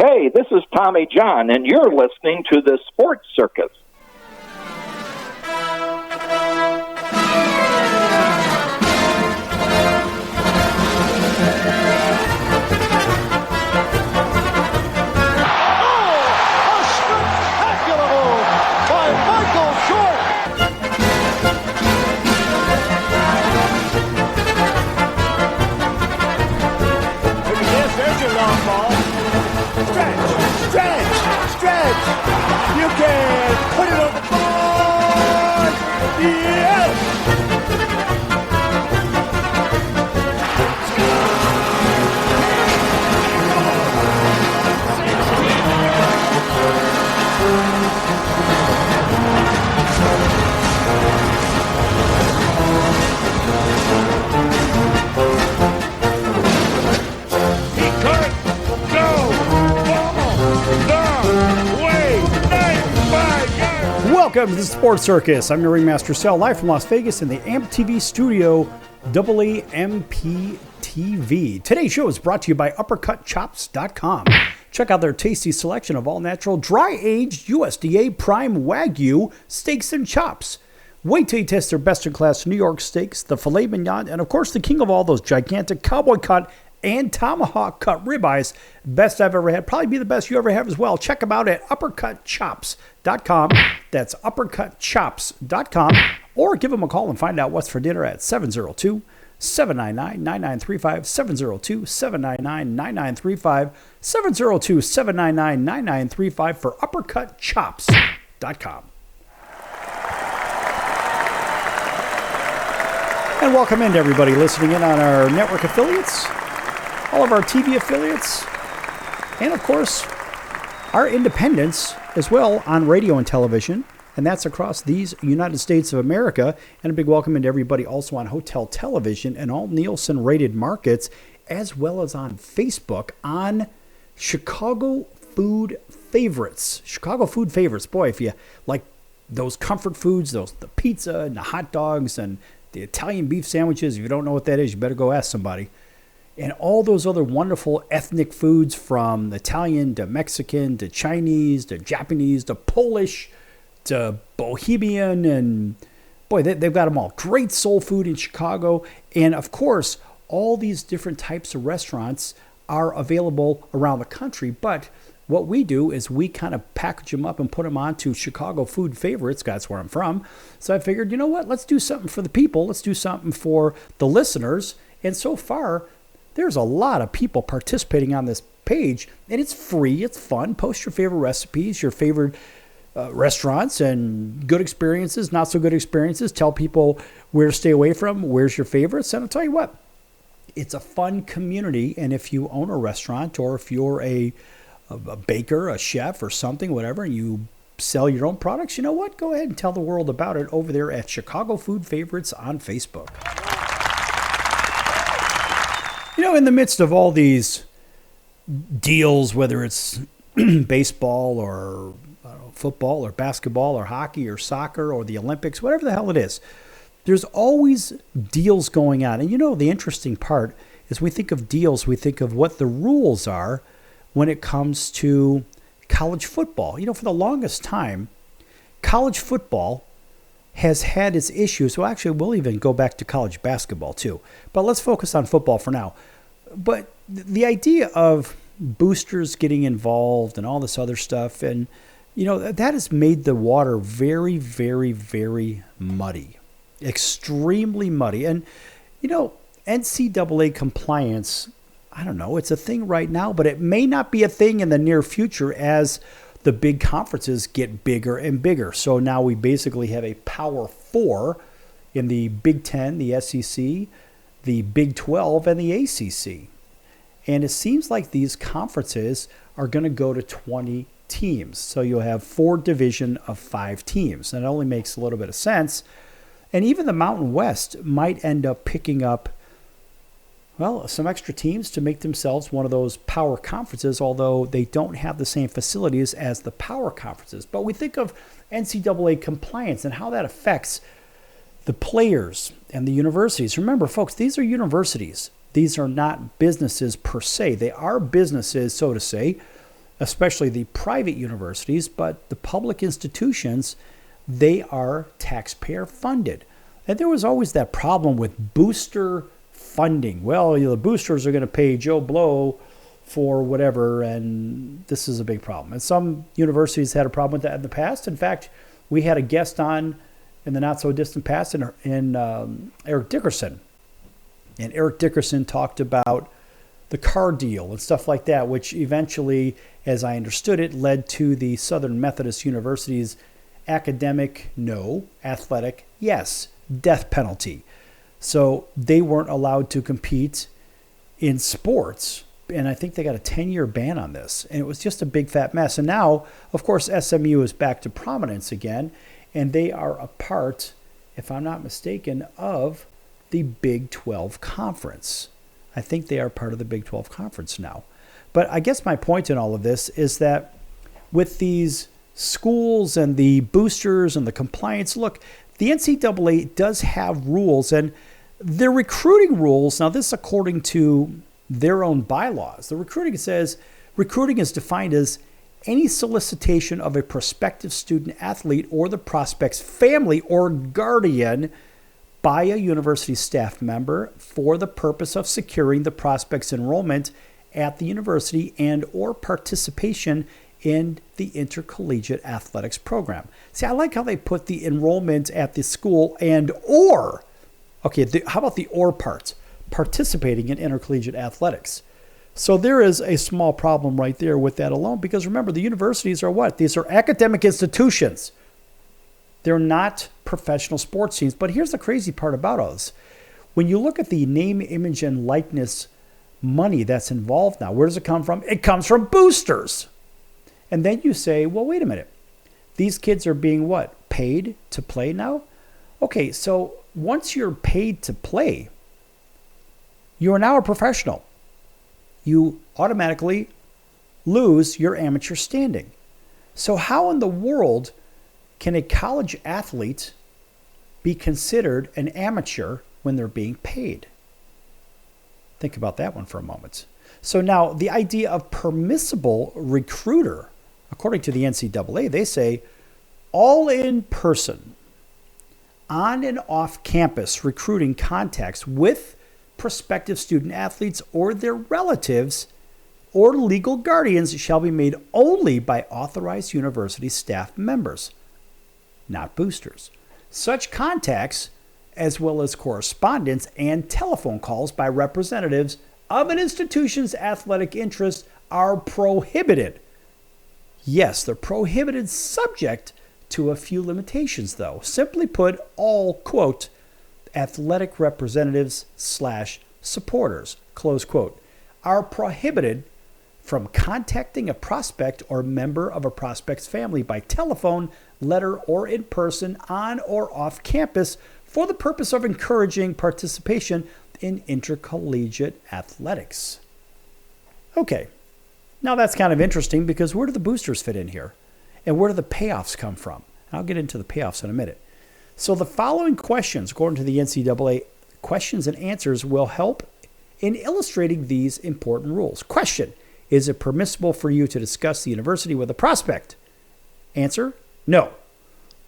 Hey, this is Tommy John, and you're listening to the Sports Circus. You can put it on the board! Yes! He could go the way. Welcome to the Sports Circus. I'm your Ringmaster Sal, live from Las Vegas in the AMP TV studio, AAMP TV. Today's show is brought to you by UppercutChops.com. Check out their tasty selection of all-natural, dry-aged USDA prime Wagyu steaks and chops. Wait till you taste their best-in-class New York steaks, the filet mignon, and of course the king of all those gigantic cowboy cut and tomahawk cut ribeyes. Best I've ever had. Probably be the best you ever have as well. Check them out at UppercutChops.com. That's UppercutChops.com. Or give them a call and find out what's for dinner at 702-799-9935. 702-799-9935. 702-799-9935 for UppercutChops.com. And welcome in to everybody listening in on our network affiliates, all of our TV affiliates, and of course, our independents as well on radio and television, and that's across these United States of America. And a big welcome into everybody also on hotel television and all Nielsen-rated markets, as well as on Facebook on Chicago Food Favorites. Chicago Food Favorites. Boy, if you like those comfort foods, the pizza and the hot dogs and the Italian beef sandwiches, if you don't know what that is, you better go ask somebody. And all those other wonderful ethnic foods, from Italian to Mexican to Chinese to Japanese to Polish to Bohemian, and boy, they've got them all. Great soul food in Chicago. And of course, all these different types of restaurants are available around the country. But what we do is we kind of package them up and put them onto Chicago Food Favorites. That's where I'm from. So I figured, you know what? Let's do something for the people. Let's do something for the listeners. And so far, there's a lot of people participating on this page, and it's free. It's fun. Post your favorite recipes, your favorite restaurants, and good experiences, not so good experiences. Tell people where to stay away from, where's your favorites. And I'll tell you what, it's a fun community. And if you own a restaurant, or if you're a baker, a chef, or something, whatever, and you sell your own products, you know what? Go ahead and tell the world about it over there at Chicago Food Favorites on Facebook. You know, in the midst of all these deals, whether it's baseball or football or basketball or hockey or soccer or the Olympics, whatever the hell it is, there's always deals going on. And you know, the interesting part is we think of deals, we think of what the rules are when it comes to college football. You know, for the longest time, college football has had its issues. Well, actually, we'll even go back to college basketball too. But let's focus on football for now. But the idea of boosters getting involved and all this other stuff, and, you know, that has made the water very, very, very muddy. Extremely muddy. And, you know, NCAA compliance, I don't know, it's a thing right now, but it may not be a thing in the near future as the big conferences get bigger and bigger. So now we basically have a Power Four in the Big Ten, the SEC, the Big 12, and the ACC. And it seems like these conferences are going to go to 20 teams. So you'll have 4 division of 5 teams. And it only makes a little bit of sense. And even the Mountain West might end up picking up, well, some extra teams to make themselves one of those power conferences, although they don't have the same facilities as the power conferences. But we think of NCAA compliance and how that affects the players and the universities. Remember, folks, these are universities. These are not businesses per se. They are businesses, so to say, especially the private universities, but the public institutions, they are taxpayer funded. And there was always that problem with booster funding. Well, the boosters are going to pay Joe Blow for whatever, and this is a big problem. And some universities had a problem with that in the past. In fact, we had a guest on in the not-so-distant past in Eric Dickerson. And Eric Dickerson talked about the car deal and stuff like that, which eventually, as I understood it, led to the Southern Methodist University's academic, no, athletic, yes, death penalty. So they weren't allowed to compete in sports. And I think they got a 10-year ban on this. And it was just a big fat mess. And now, of course, SMU is back to prominence again. And they are a part, if I'm not mistaken, of the Big 12 Conference. I think they are part of the Big 12 Conference now. But I guess my point in all of this is that with these schools and the boosters and the compliance, look, the NCAA does have rules, and their recruiting rules, now this according to their own bylaws. The recruiting says recruiting is defined as any solicitation of a prospective student athlete or the prospect's family or guardian by a university staff member for the purpose of securing the prospect's enrollment at the university and or participation in the intercollegiate athletics program. See, I like how they put the enrollment at the school and or. Okay, how about the or part? Participating in intercollegiate athletics. So there is a small problem right there with that alone, because remember, the universities are what? These are academic institutions. They're not professional sports teams. But here's the crazy part about us. When you look at the name, image, and likeness money that's involved now, where does it come from? It comes from boosters. And then you say, well, wait a minute. These kids are being what? Paid to play now? Okay, so once you're paid to play, you are now a professional. You automatically lose your amateur standing. So how in the world can a college athlete be considered an amateur when they're being paid? Think about that one for a moment. So now the idea of permissible recruiter, according to the NCAA, they say all in person, on and off campus recruiting contacts with prospective student athletes or their relatives or legal guardians shall be made only by authorized university staff members, not boosters. Such contacts, as well as correspondence and telephone calls by representatives of an institution's athletic interests, are prohibited. Yes, they're prohibited, subject to a few limitations, though. Simply put, all, quote, athletic representatives / supporters, close quote, are prohibited from contacting a prospect or member of a prospect's family by telephone, letter, or in person, on or off campus, for the purpose of encouraging participation in intercollegiate athletics. Okay, now that's kind of interesting, because where do the boosters fit in here? And where do the payoffs come from? I'll get into the payoffs in a minute. So the following questions, according to the NCAA, questions and answers will help in illustrating these important rules. Question: is it permissible for you to discuss the university with a prospect? Answer: no.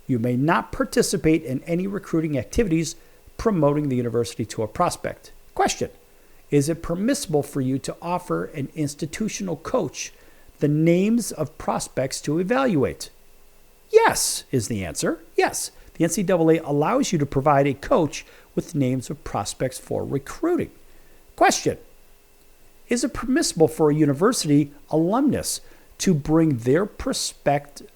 You may not participate in any recruiting activities promoting the university to a prospect. Question: is it permissible for you to offer an institutional coach the names of prospects to evaluate? Yes, is the answer. Yes. The NCAA allows you to provide a coach with names of prospects for recruiting. Question: is it permissible for a university alumnus to bring their prospective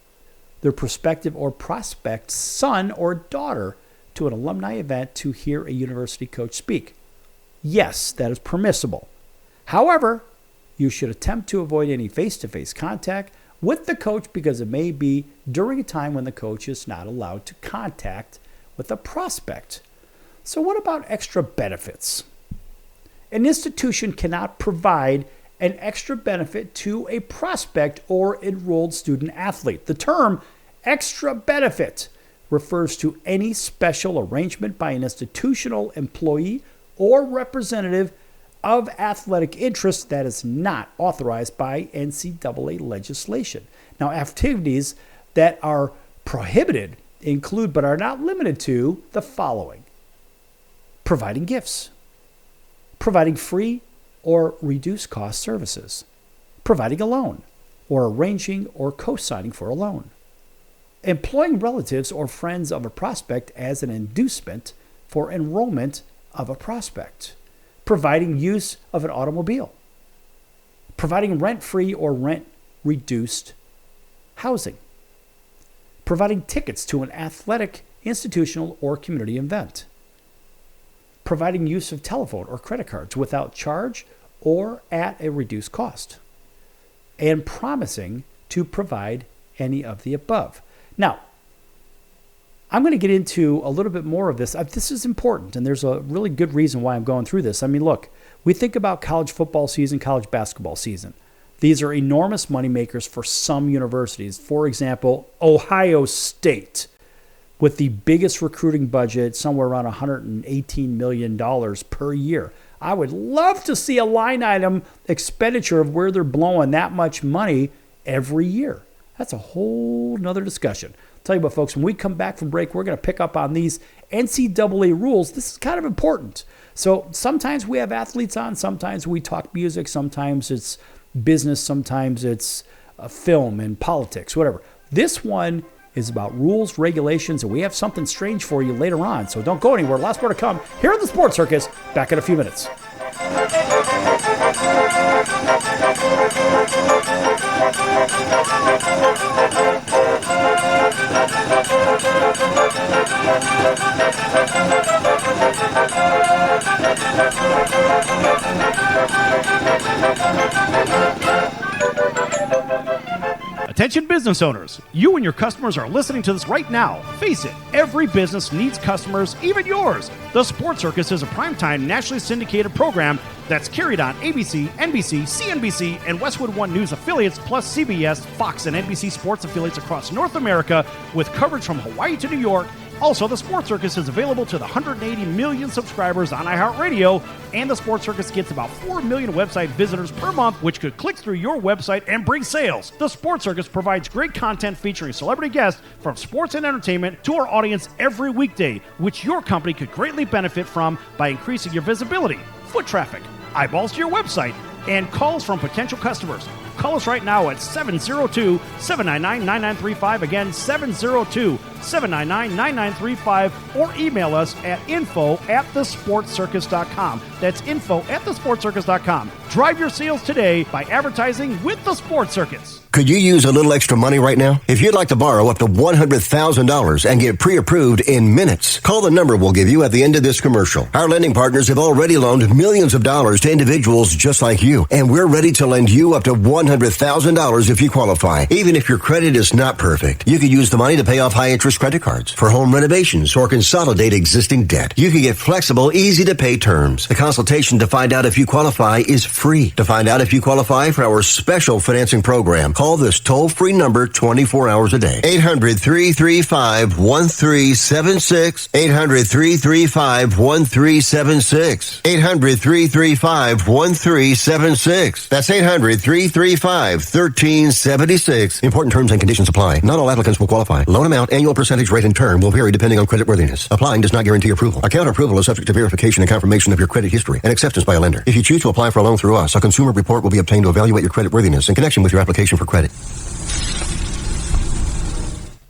or prospect son or daughter to an alumni event to hear a university coach speak? Yes, that is permissible. However, you should attempt to avoid any face-to-face contact with the coach, because it may be during a time when the coach is not allowed to contact with a prospect. So what about extra benefits? An institution cannot provide an extra benefit to a prospect or enrolled student athlete. The term extra benefit refers to any special arrangement by an institutional employee or representative of athletic interest that is not authorized by NCAA legislation. Now, activities that are prohibited include but are not limited to the following: providing gifts, providing free or reduced cost services, providing a loan, or arranging or co-signing for a loan, employing relatives or friends of a prospect as an inducement for enrollment of a prospect, providing use of an automobile, providing rent-free or rent-reduced housing, providing tickets to an athletic, institutional, or community event, providing use of telephone or credit cards without charge or at a reduced cost, and promising to provide any of the above. Now, I'm going to get into a little bit more of this. This is important, and there's a really good reason why I'm going through this. I mean, look, we think about college football season, college basketball season. These are enormous moneymakers for some universities. For example, Ohio State, with the biggest recruiting budget, somewhere around $118 million per year. I would love to see a line item expenditure of where they're blowing that much money every year. That's a whole nother discussion. I'll tell you what, folks, when we come back from break, we're going to pick up on these NCAA rules. This is kind of important. So sometimes we have athletes on, sometimes we talk music, sometimes it's business, sometimes it's film and politics, whatever. This one is about rules, regulations, and we have something strange for you later on. So don't go anywhere. Lots more to come here on the Sports Circus. Back in a few minutes. Attention business owners, you and your customers are listening to this right now. Face it, every business needs customers, even yours. The Sports Circus is a primetime nationally syndicated program that's carried on ABC, NBC, CNBC, and Westwood One News affiliates, plus CBS, Fox, and NBC Sports affiliates across North America, with coverage from Hawaii to New York. Also, the Sports Circus is available to the 180 million subscribers on iHeartRadio, and the Sports Circus gets about 4 million website visitors per month, which could click through your website and bring sales. The Sports Circus provides great content featuring celebrity guests from sports and entertainment to our audience every weekday, which your company could greatly benefit from by increasing your visibility, foot traffic, eyeballs to your website, and calls from potential customers. Call us right now at 702-799-9935. Again, 702-799-9935. Or email us at info@thesportscircus.com. That's info@thesportscircus.com. Drive your sales today by advertising with the Sports Circus. Could you use a little extra money right now? If you'd like to borrow up to $100,000 and get pre-approved in minutes, call the number we'll give you at the end of this commercial. Our lending partners have already loaned millions of dollars to individuals just like you, and we're ready to lend you up to $100,000 if you qualify. Even if your credit is not perfect, you could use the money to pay off high-interest credit cards, for home renovations, or consolidate existing debt. You can get flexible, easy-to-pay terms. The consultation to find out if you qualify is free. To find out if you qualify for our special financing program, call this toll-free number 24 hours a day. 800-335-1376. 800-335-1376. 800-335-1376. That's 800-335-1376. Important terms and conditions apply. Not all applicants will qualify. Loan amount, annual percentage rate, and term will vary depending on creditworthiness. Applying does not guarantee approval. Account approval is subject to verification and confirmation of your credit history and acceptance by a lender. If you choose to apply for a loan through us, a consumer report will be obtained to evaluate your creditworthiness in connection with your application for credit.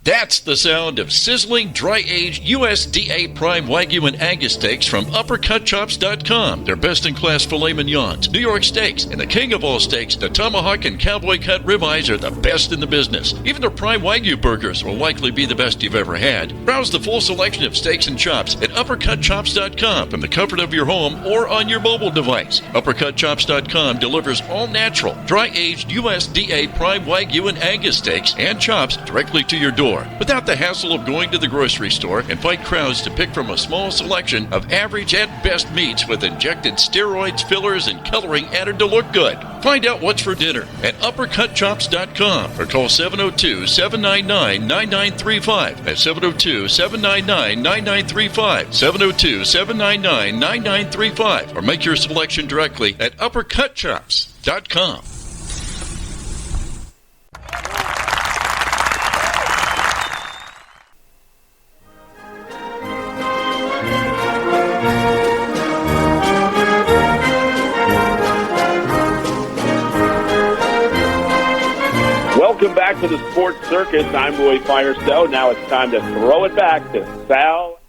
That's the sound of sizzling, dry-aged USDA Prime Wagyu and Angus steaks from UpperCutChops.com. Their best-in-class filet mignons, New York steaks, and the king of all steaks, the tomahawk and cowboy cut ribeyes, are the best in the business. Even their Prime Wagyu burgers will likely be the best you've ever had. Browse the full selection of steaks and chops at UpperCutChops.com from the comfort of your home or on your mobile device. UpperCutChops.com delivers all-natural, dry-aged USDA Prime Wagyu and Angus steaks and chops directly to your door. store without the hassle of going to the grocery store and fight crowds to pick from a small selection of average at best meats with injected steroids, fillers, and coloring added to look good. Find out what's for dinner at uppercutchops.com or call 702-799-9935. That's 702-799-9935. 702-799-9935. Or make your selection directly at uppercutchops.com. Welcome back to the Sports Circus. I'm Roy Firestone. Now it's time to throw it back to Sal.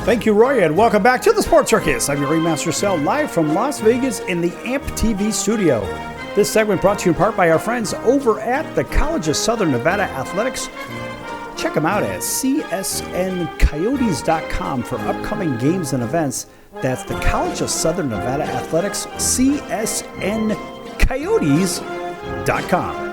Thank you, Roy, and welcome back to the Sports Circus. I'm your Ringmaster Sal, live from Las Vegas in the AMP TV studio. This segment brought to you in part by our friends over at the College of Southern Nevada Athletics. Check them out at csncoyotes.com for upcoming games and events. That's the College of Southern Nevada Athletics, csncoyotes.com.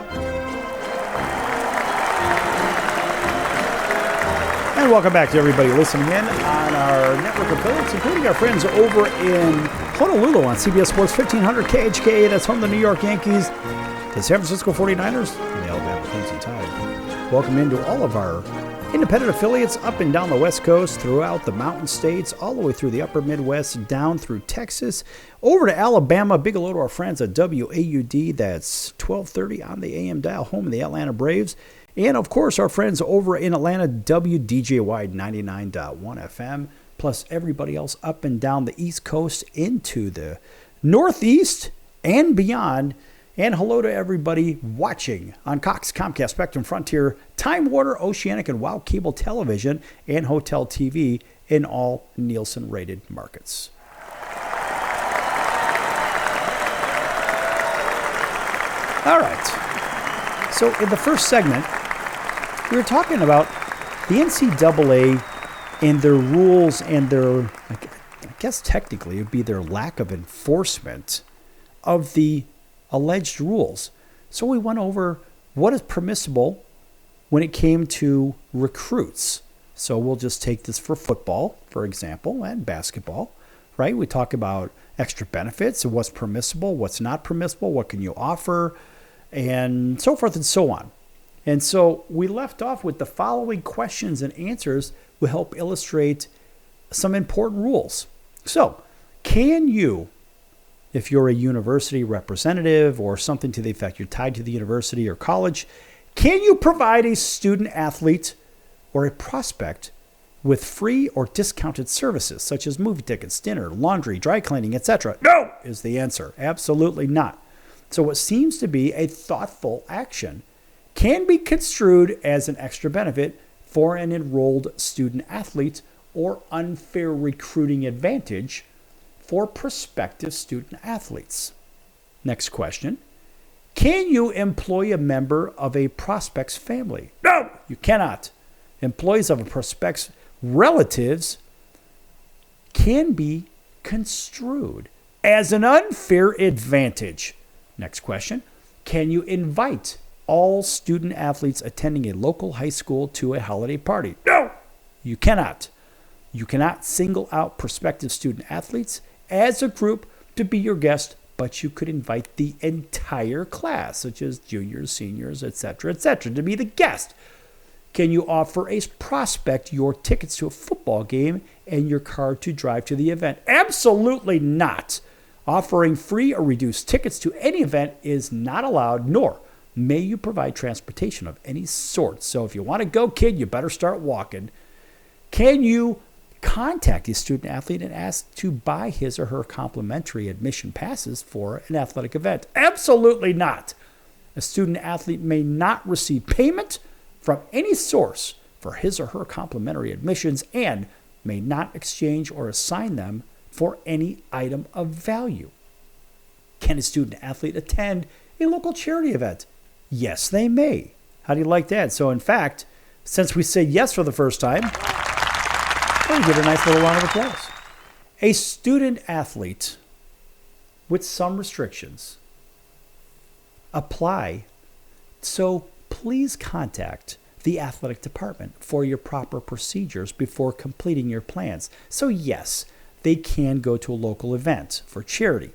And welcome back to everybody listening in on our network affiliates, including our friends over in Honolulu on CBS Sports 1500 KHKA. That's home to the New York Yankees, the San Francisco 49ers, and the Alabama Crimson Tide. Welcome into all of our independent affiliates up and down the West Coast, throughout the Mountain States, all the way through the Upper Midwest, down through Texas, over to Alabama. Big hello to our friends at WAUD. That's 1230 on the AM dial, home of the Atlanta Braves. And, of course, our friends over in Atlanta, WDJY 99.1 FM, plus everybody else up and down the East Coast into the Northeast and beyond. And hello to everybody watching on Cox, Comcast, Spectrum, Frontier, Time Warner, Oceanic, and WOW Cable Television and Hotel TV in all Nielsen-rated markets. All right. So in the first segment, we were talking about the NCAA and their rules and their, I guess technically it would be their lack of enforcement of the alleged rules. So we went over what is permissible when it came to recruits. So we'll just take this for football, for example, and basketball, right? We talk about extra benefits and what's permissible, what's not permissible, what can you offer, and so forth and so on. And so we left off with the following questions and answers will help illustrate some important rules. So, can you, if you're a university representative or something to the effect you're tied to the university or college, can you provide a student athlete or a prospect with free or discounted services such as movie tickets, dinner, laundry, dry cleaning, etc.? No is the answer. Absolutely not. So what seems to be a thoughtful action can be construed as an extra benefit for an enrolled student athlete or unfair recruiting advantage for prospective student athletes. Next question. Can you employ a member of a prospect's family? No, you cannot. Employees of a prospect's relatives can be construed as an unfair advantage. Next question. Can you invite all student athletes attending a local high school to a holiday party? No, you cannot. You cannot single out prospective student athletes as a group to be your guest, but you could invite the entire class, such as juniors, seniors, etc., to be the guest. Can you offer a prospect your tickets to a football game and your card to drive to the event? Absolutely not. Offering free or reduced tickets to any event is not allowed, nor may you provide transportation of any sort. So if you want to go, kid, you better start walking. Can you contact a student athlete and ask to buy his or her complimentary admission passes for an athletic event? Absolutely not. A student athlete may not receive payment from any source for his or her complimentary admissions and may not exchange or assign them for any item of value. Can a student athlete attend a local charity event? Yes, they may. How do you like that? So, in fact, since we said yes for the first time, we'll give a nice little round of applause. A student athlete with some restrictions, apply. So please contact the athletic department for your proper procedures before completing your plans. So yes, they can go to a local event for charity.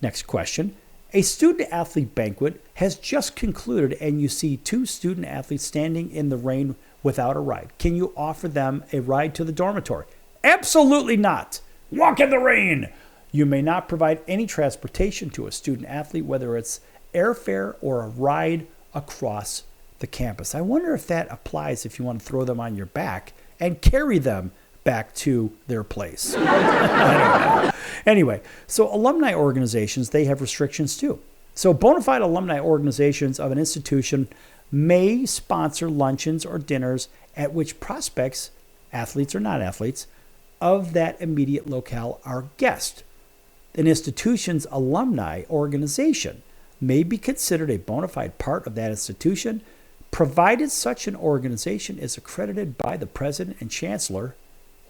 Next question. A student-athlete banquet has just concluded and you see two student-athletes standing in the rain without a ride. Can you offer them a ride to the dormitory? Absolutely not. Walk in the rain. You may not provide any transportation to a student-athlete, whether it's airfare or a ride across the campus. I wonder if that applies if you want to throw them on your back and carry them back to their place. I don't know. Anyway, so alumni organizations, they have restrictions too. So bona fide alumni organizations of an institution may sponsor luncheons or dinners at which prospects, athletes or non-athletes, of that immediate locale are guests. An institution's alumni organization may be considered a bona fide part of that institution, provided such an organization is accredited by the president and chancellor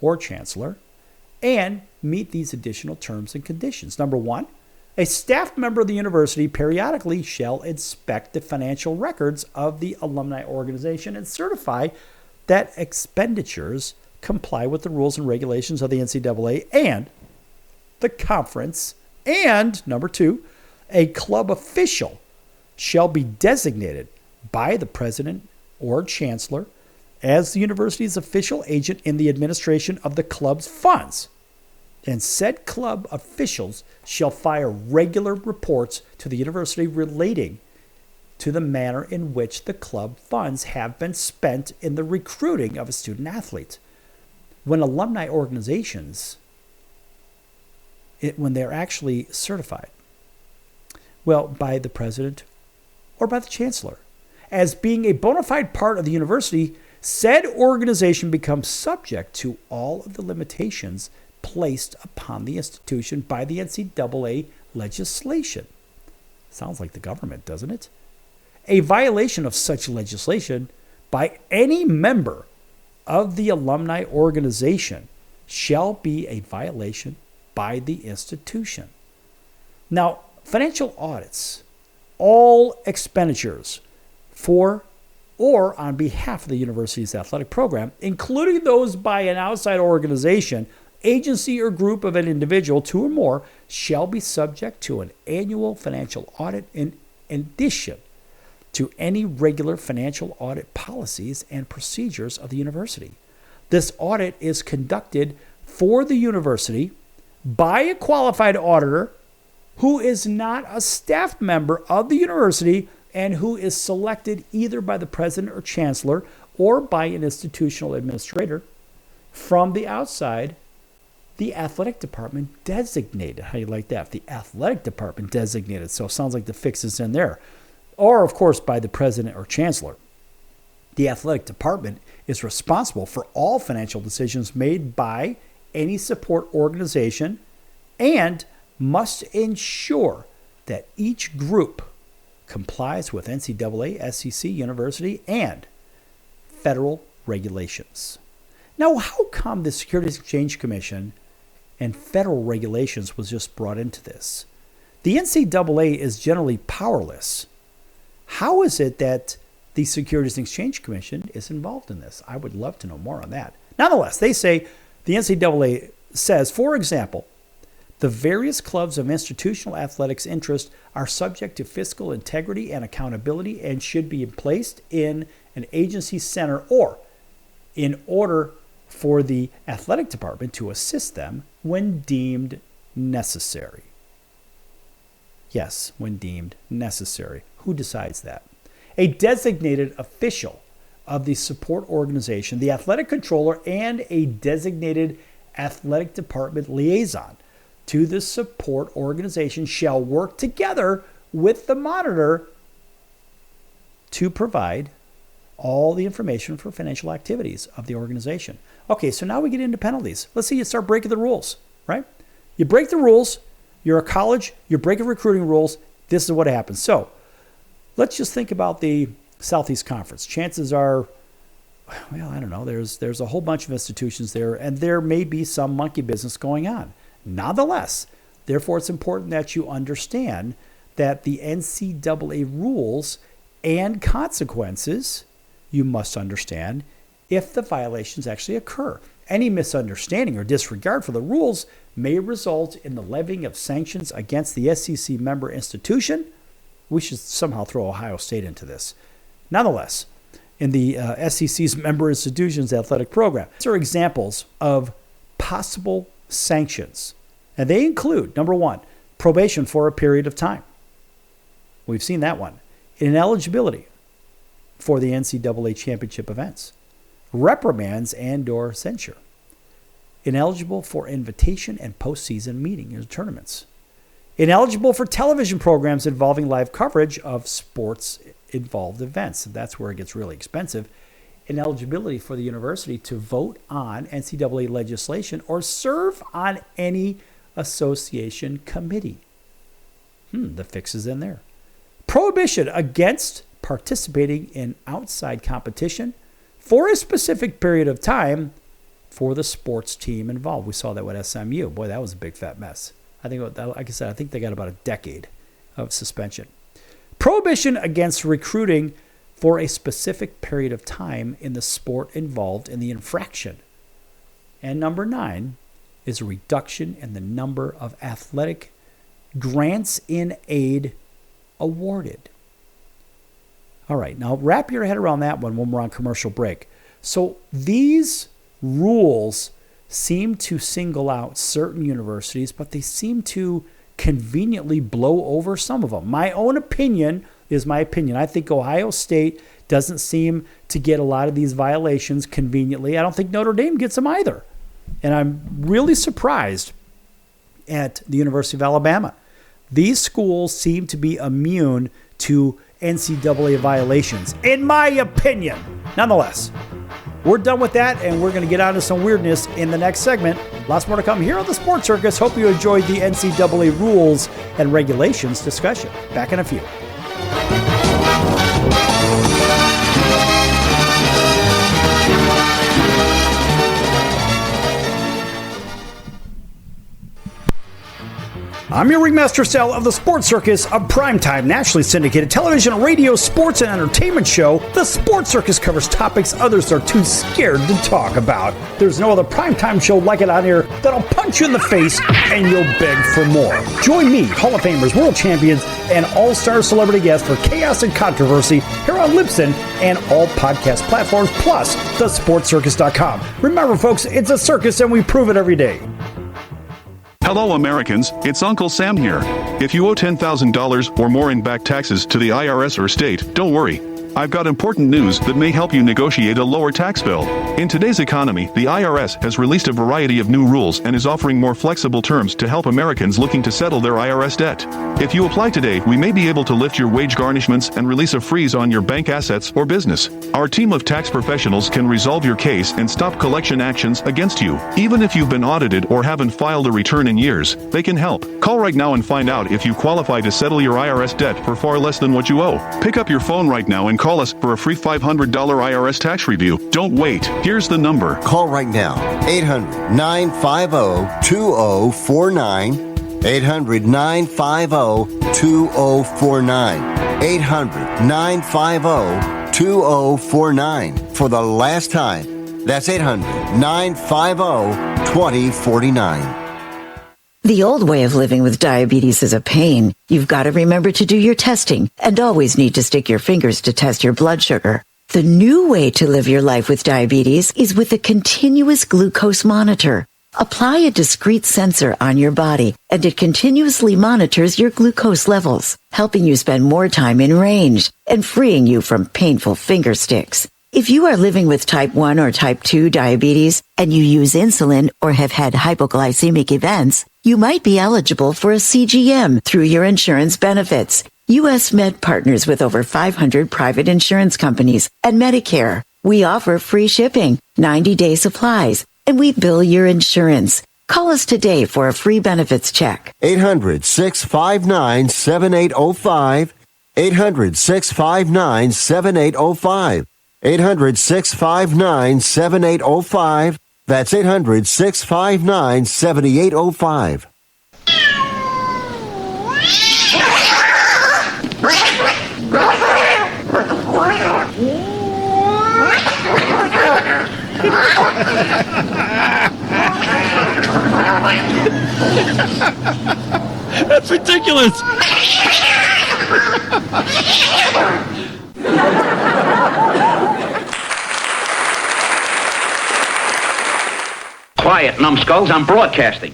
or chancellor and meet these additional terms and conditions. Number one, a staff member of the university periodically shall inspect the financial records of the alumni organization and certify that expenditures comply with the rules and regulations of the NCAA and the conference. And number two, a club official shall be designated by the president or chancellor as the university's official agent in the administration of the club's funds. And said club officials shall file regular reports to the university relating to the manner in which the club funds have been spent in the recruiting of a student athlete. When alumni organizations, when they're actually certified, well, by the president or by the chancellor, as being a bona fide part of the university, said organization becomes subject to all of the limitations placed upon the institution by the NCAA legislation. Sounds like the government, doesn't it? A violation of such legislation by any member of the alumni organization shall be a violation by the institution. Now, financial audits, all expenditures for or on behalf of the university's athletic program, including those by an outside organization, agency, or group of an individual, two or more, shall be subject to an annual financial audit in addition to any regular financial audit policies and procedures of the university. This audit is conducted for the university by a qualified auditor who is not a staff member of the university and who is selected either by the president or chancellor or by an institutional administrator from the outside, the athletic department designated. How do you like that? The athletic department designated. So it sounds like the fix is in there. Or, of course, by the president or chancellor. The athletic department is responsible for all financial decisions made by any support organization and must ensure that each group complies with NCAA, SEC, university, and federal regulations. Now, how come the Securities and Exchange Commission and federal regulations was just brought into this? The NCAA is generally powerless. How is it that the Securities and Exchange Commission is involved in this? I would love to know more on that. Nonetheless, they say the NCAA says, for example, the various clubs of institutional athletics interest are subject to fiscal integrity and accountability and should be placed in an agency center or in order for the athletic department to assist them when deemed necessary. Yes, when deemed necessary. Who decides that? A designated official of the support organization, the athletic controller, and a designated athletic department liaison to the support organization shall work together with the monitor to provide all the information for financial activities of the organization. Okay, so now we get into penalties. Let's say you start breaking the rules, right? You break the rules, you're a college, you're breaking recruiting rules, this is what happens. So let's just think about the Southeast Conference. Chances are, well, I don't know, there's a whole bunch of institutions there, and there may be some monkey business going on. Nonetheless, Therefore, it's important that you understand that the NCAA rules and consequences you must understand if the violations actually occur. Any misunderstanding or disregard for the rules may result in the levying of sanctions against the SEC member institution. We should somehow throw Ohio State into this. Nonetheless, in the SEC's member institutions athletic program, these are examples of possible sanctions. And they include, number one, probation for a period of time. We've seen that one. Ineligibility for the NCAA championship events. Reprimands and or censure. Ineligible for invitation and postseason meeting or tournaments. Ineligible for television programs involving live coverage of sports-involved events. That's where it gets really expensive. Ineligibility for the university to vote on NCAA legislation or serve on any association committee. The fix is in there. Prohibition against participating in outside competition for a specific period of time for the sports team involved. We saw that with SMU. Boy, that was a big fat mess. I think, like I said, I think they got about a decade of suspension. Prohibition against recruiting for a specific period of time in the sport involved in the infraction. And number 9 is a reduction in the number of athletic grants in aid awarded. All right, now wrap your head around that one when we're on commercial break. So these rules seem to single out certain universities, but they seem to conveniently blow over some of them. My own opinion is my opinion. I think Ohio State doesn't seem to get a lot of these violations conveniently. I don't think Notre Dame gets them either. And I'm really surprised at the University of Alabama. These schools seem to be immune to NCAA violations, in my opinion. Nonetheless, we're done with that, and we're going to get on to some weirdness in the next segment. Lots more to come here on the Sports Circus. Hope you enjoyed the NCAA rules and regulations discussion. Back in a few. I'm your Ringmaster Sal of the Sports Circus, a primetime, nationally syndicated television, radio, sports, and entertainment show. The Sports Circus covers topics others are too scared to talk about. There's no other primetime show like it on here that'll punch you in the face and you'll beg for more. Join me, Hall of Famers, world champions, and all-star celebrity guests for chaos and controversy here on Libsyn and all podcast platforms, plus thesportscircus.com. Remember, folks, it's a circus and we prove it every day. Hello Americans, it's Uncle Sam here. If you owe $10,000 or more in back taxes to the IRS or state, don't worry. I've got important news that may help you negotiate a lower tax bill. In today's economy, the IRS has released a variety of new rules and is offering more flexible terms to help Americans looking to settle their IRS debt. If you apply today, we may be able to lift your wage garnishments and release a freeze on your bank assets or business. Our team of tax professionals can resolve your case and stop collection actions against you. Even if you've been audited or haven't filed a return in years, they can help. Call right now and find out if you qualify to settle your IRS debt for far less than what you owe. Pick up your phone right now and call us for a free $500 IRS tax review. Don't wait. Here's the number. Call right now. 800-950-2049. 800-950-2049. 800-950-2049. For the last time, that's 800-950-2049. The old way of living with diabetes is a pain. You've got to remember to do your testing and always need to stick your fingers to test your blood sugar. The new way to live your life with diabetes is with a continuous glucose monitor. Apply a discrete sensor on your body, and it continuously monitors your glucose levels, helping you spend more time in range and freeing you from painful finger sticks. If you are living with type 1 or type 2 diabetes and you use insulin or have had hypoglycemic events, you might be eligible for a CGM through your insurance benefits. U.S. Med partners with over 500 private insurance companies and Medicare. We offer free shipping, 90-day supplies, and we bill your insurance. Call us today for a free benefits check. 800-659-7805. 800-659-7805. 800-659-7805. That's 800-659-7805. That's ridiculous. Quiet, numbskulls, I'm broadcasting.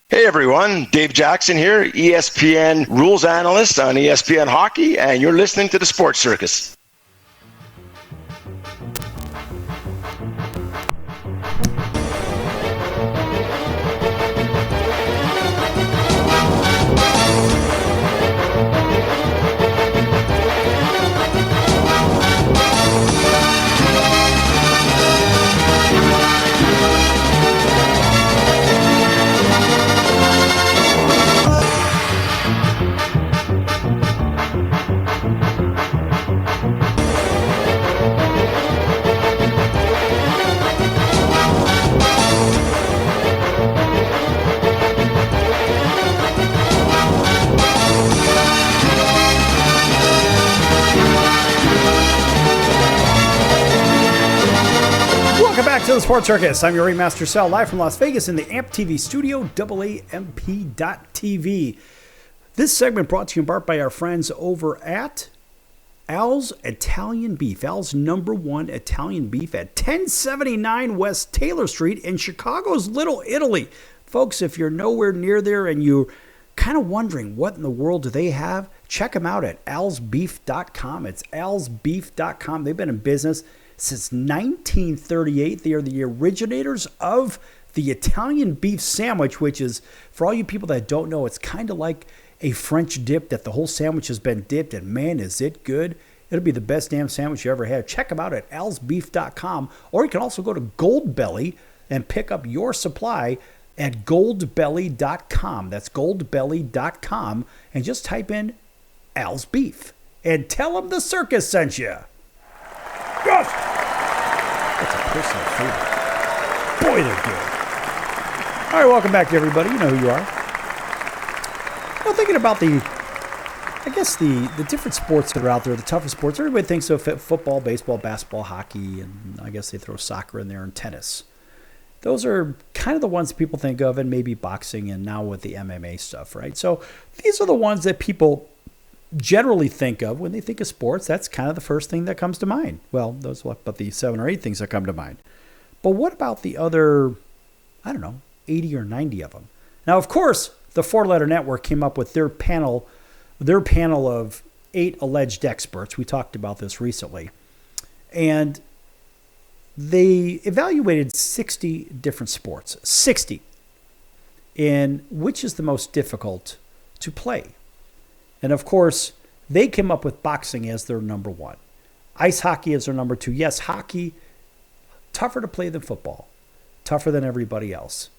Hey everyone, Dave Jackson here, ESPN rules analyst on ESPN Hockey, and you're listening to the Sports Circus. To the Sports Circus. I'm your Ringmaster Sal, live from Las Vegas in the AMP TV studio, AAMP.TV. This segment brought to you in part by our friends over at Al's Italian Beef. Al's #1 Italian Beef at 1079 West Taylor Street in Chicago's Little Italy. Folks, if you're nowhere near there and you're kind of wondering what in the world do they have, check them out at alsbeef.com. It's alsbeef.com. They've been in business since 1938. They are the originators of the Italian beef sandwich, which is, for all you people that don't know, it's kind of like a French dip that the whole sandwich has been dipped, and man, is it good. It'll be the best damn sandwich you ever had. Check them out at alsbeef.com, or you can also go to Goldbelly and pick up your supply at goldbelly.com. That's goldbelly.com, and just type in Al's Beef and tell them the circus sent you. Gosh! That's a personal favorite. Boy, they're good. All right, welcome back to everybody. You know who you are. Well, thinking about the different sports that are out there, the toughest sports. Everybody thinks of football, baseball, basketball, hockey, and I guess they throw soccer in there and tennis. Those are kind of the ones people think of, and maybe boxing, and now with the MMA stuff, right? So these are the ones that people generally think of when they think of sports. That's kind of the first thing that comes to mind. Well, those are but the 7 or 8 things that come to mind. But what about the other, 80 or 90 of them? Now, of course, the Four Letter Network came up with their panel of 8 alleged experts. We talked about this recently. And they evaluated 60 different sports. 60. In which is the most difficult to play. And of course, they came up with boxing as their #1. Ice hockey as their #2. Yes, hockey, tougher to play than football. Tougher than everything else.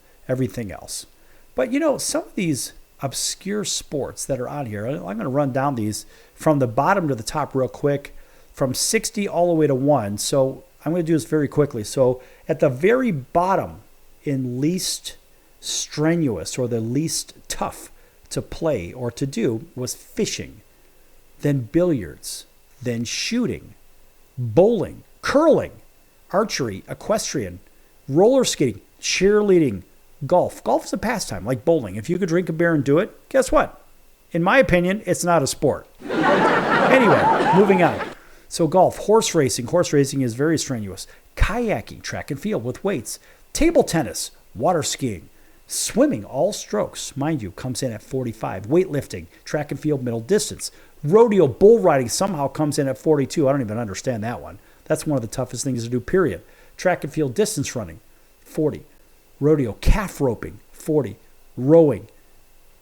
But some of these obscure sports that are on here, I'm going to run down these from the bottom to the top real quick, from 60 all the way to 1. So I'm going to do this very quickly. So at the very bottom, in least strenuous or the least tough to play or to do, was fishing, then billiards, then shooting, bowling, curling, archery, equestrian, roller skating, cheerleading, golf. Golf is a pastime like bowling. If you could drink a beer and do it, guess what? In my opinion, it's not a sport. Anyway, moving on. So golf, horse racing. Horse racing is very strenuous. Kayaking, track and field with weights. Table tennis, water skiing. Swimming, all strokes, mind you, comes in at 45. Weightlifting, track and field, middle distance. Rodeo, bull riding somehow comes in at 42. I don't even understand that one. That's one of the toughest things to do, period. Track and field, distance running, 40. Rodeo, calf roping, 40. Rowing.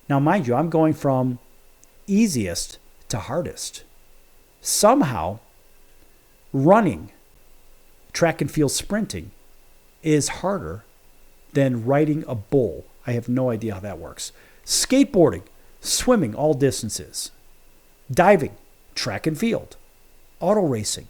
Now, mind you, I'm going from easiest to hardest. Somehow, running, track and field sprinting, is harder than riding a bull. I have no idea how that works. Skateboarding, swimming, all distances. Diving, track and field. Auto racing,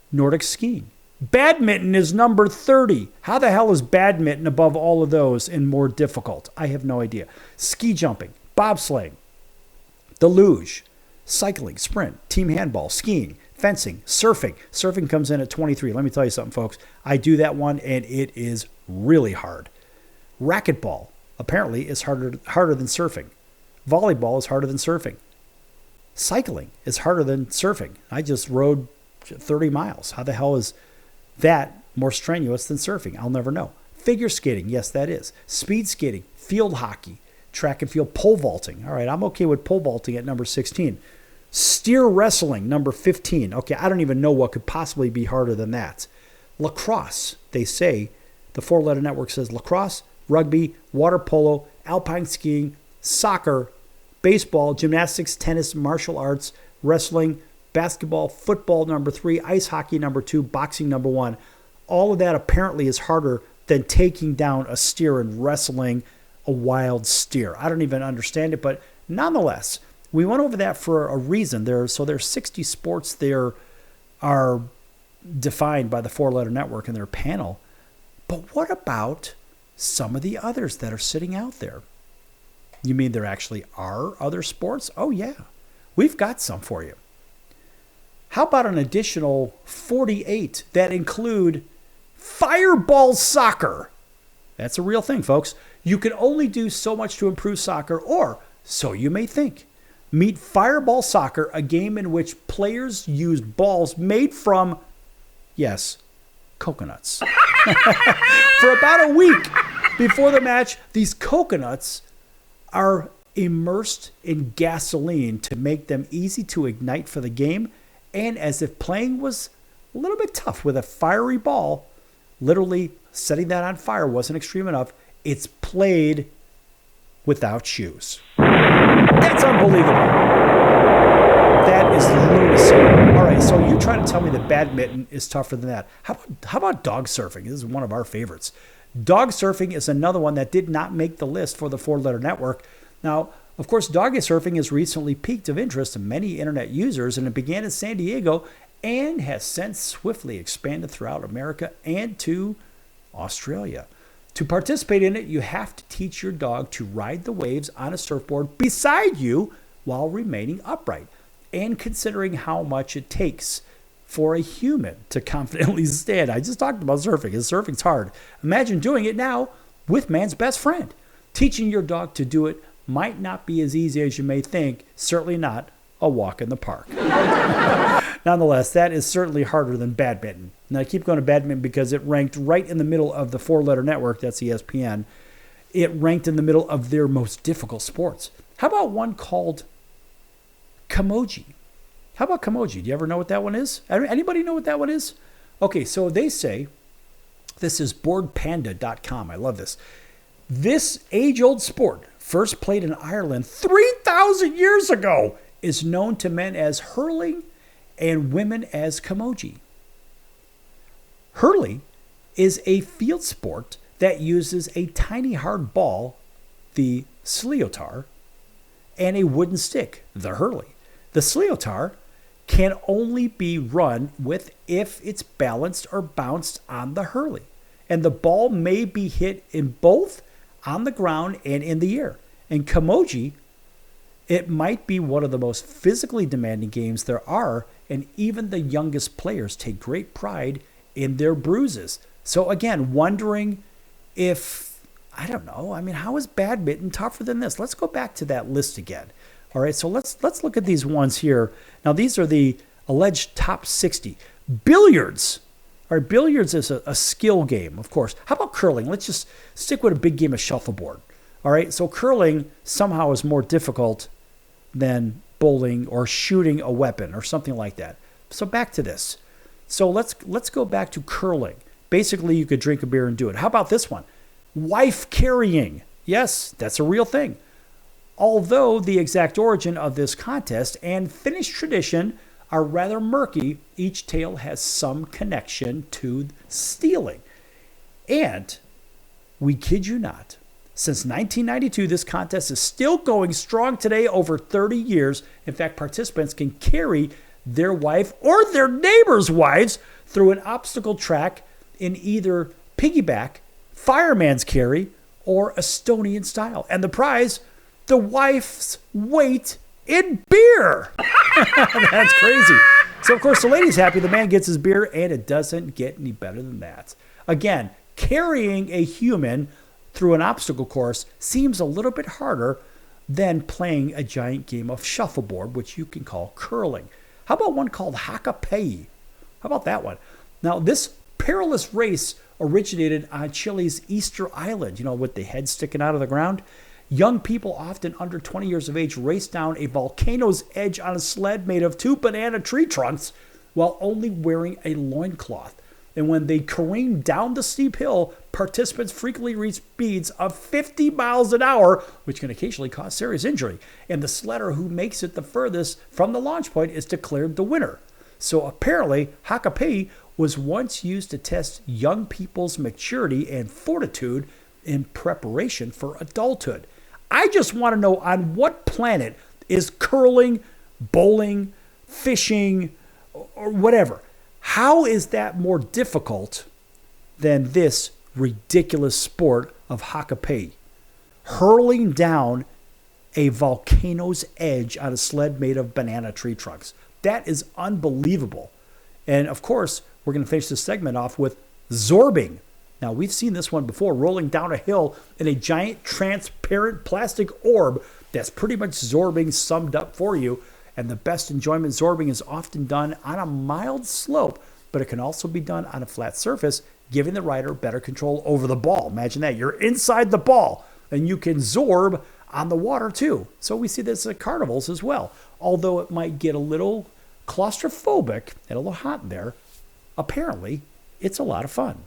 Nordic skiing. Badminton is number 30. How the hell is badminton above all of those and more difficult? I have no idea. Ski jumping, bobsleighing, the luge, cycling, sprint, team handball, skiing, Fencing, surfing. Surfing comes in at 23. Let me tell you something, folks. I do that one, and it is really hard. Racquetball, apparently, is harder than surfing. Volleyball is harder than surfing. Cycling is harder than surfing. I just rode 30 miles. How the hell is that more strenuous than surfing? I'll never know. Figure skating, yes, that is. Speed skating, field hockey, track and field, pole vaulting. All right, I'm okay with pole vaulting at number 16. Steer wrestling, number 15. Okay, I don't even know what could possibly be harder than that. Lacrosse, they say, the four-letter network says lacrosse, rugby, water polo, alpine skiing, soccer, baseball, gymnastics, tennis, martial arts, wrestling, basketball, football, number 3, ice hockey, number 2, boxing, number 1. All of that apparently is harder than taking down a steer and wrestling a wild steer. I don't even understand it, but nonetheless, we went over that for a reason. There's 60 sports there are defined by the four-letter network in their panel. But what about some of the others that are sitting out there? You mean there actually are other sports? Oh, yeah. We've got some for you. How about an additional 48 that include fireball soccer? That's a real thing, folks. You can only do so much to improve soccer, or so you may think. Meet Fireball Soccer, a game in which players use balls made from, yes, coconuts. For about a week before the match, these coconuts are immersed in gasoline to make them easy to ignite for the game, and as if playing was a little bit tough with a fiery ball, literally setting that on fire wasn't extreme enough, it's played without shoes. That's unbelievable. That is lunacy. All right, so you try to tell me that badminton is tougher than that. How about dog surfing? This is one of our favorites. Dog surfing is another one that did not make the list for the four-letter network. Now, of course, doggy surfing has recently piqued of interest to many internet users, and it began in San Diego and has since swiftly expanded throughout America and to Australia. To participate in it, you have to teach your dog to ride the waves on a surfboard beside you while remaining upright, and considering how much it takes for a human to confidently stand. I just talked about surfing, and surfing's hard. Imagine doing it now with man's best friend. Teaching your dog to do it might not be as easy as you may think, certainly not a walk in the park. Nonetheless, that is certainly harder than badminton. And I keep going to badminton because it ranked right in the middle of the four-letter network, that's ESPN. It ranked in the middle of their most difficult sports. How about one called Camogie? How about Camogie? Do you ever know what that one is? Anybody know what that one is? Okay, so they say, this is boardpanda.com. I love this. This age-old sport, first played in Ireland 3,000 years ago, is known to men as hurling and women as camogie. Hurling is a field sport that uses a tiny hard ball, the sliotar, and a wooden stick, the hurley. The sliotar can only be run with if it's balanced or bounced on the hurley, and the ball may be hit in both on the ground and in the air. In camogie, it might be one of the most physically demanding games there are, and even the youngest players take great pride in their bruises. So again, wondering if, I don't know, I mean, how is badminton tougher than this? Let's go back to that list again. All right, so let's look at these ones here. Now, these are the alleged top 60. Billiards. All right, billiards is a skill game, of course. How about curling? Let's just stick with a big game of shuffleboard. All right, so curling somehow is more difficult than bowling or shooting a weapon or something like that. So back to this. So let's go back to curling. Basically, you could drink a beer and do it. How about this one? Wife carrying. Yes, that's a real thing. Although the exact origin of this contest and Finnish tradition are rather murky, each tale has some connection to stealing. And we kid you not, since 1992, this contest is still going strong today, over 30 years. In fact, participants can carry their wife or their neighbor's wives through an obstacle track in either piggyback, fireman's carry, or Estonian style. And the prize, the wife's weight in beer. That's crazy. So, of course, the lady's happy. The man gets his beer, and it doesn't get any better than that. Again, carrying a human through an obstacle course seems a little bit harder than playing a giant game of shuffleboard, which you can call curling. How about one called Hakapei? How about that one? Now, this perilous race originated on Chile's Easter Island, with the head sticking out of the ground. Young people, often under 20 years of age, race down a volcano's edge on a sled made of 2 banana tree trunks while only wearing a loincloth. And when they careen down the steep hill, participants frequently reach speeds of 50 miles an hour, which can occasionally cause serious injury. And the sledder who makes it the furthest from the launch point is declared the winner. So apparently, Hakapei was once used to test young people's maturity and fortitude in preparation for adulthood. I just want to know, on what planet is curling, bowling, fishing, or whatever? How is that more difficult than this ridiculous sport of Hakapei? Hurling down a volcano's edge on a sled made of banana tree trunks. That is unbelievable. And of course, we're going to finish this segment off with zorbing. Now, we've seen this one before, rolling down a hill in a giant transparent plastic orb. That's pretty much zorbing summed up for you. And the best enjoyment zorbing is often done on a mild slope, but it can also be done on a flat surface, giving the rider better control over the ball. Imagine that. You're inside the ball, and you can zorb on the water too. So we see this at carnivals as well. Although it might get a little claustrophobic and a little hot in there, apparently it's a lot of fun.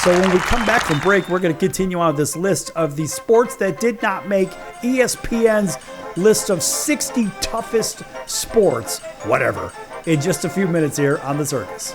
So when we come back from break, we're going to continue on this list of the sports that did not make ESPN's list of 60 toughest sports, whatever, in just a few minutes here on The Circus.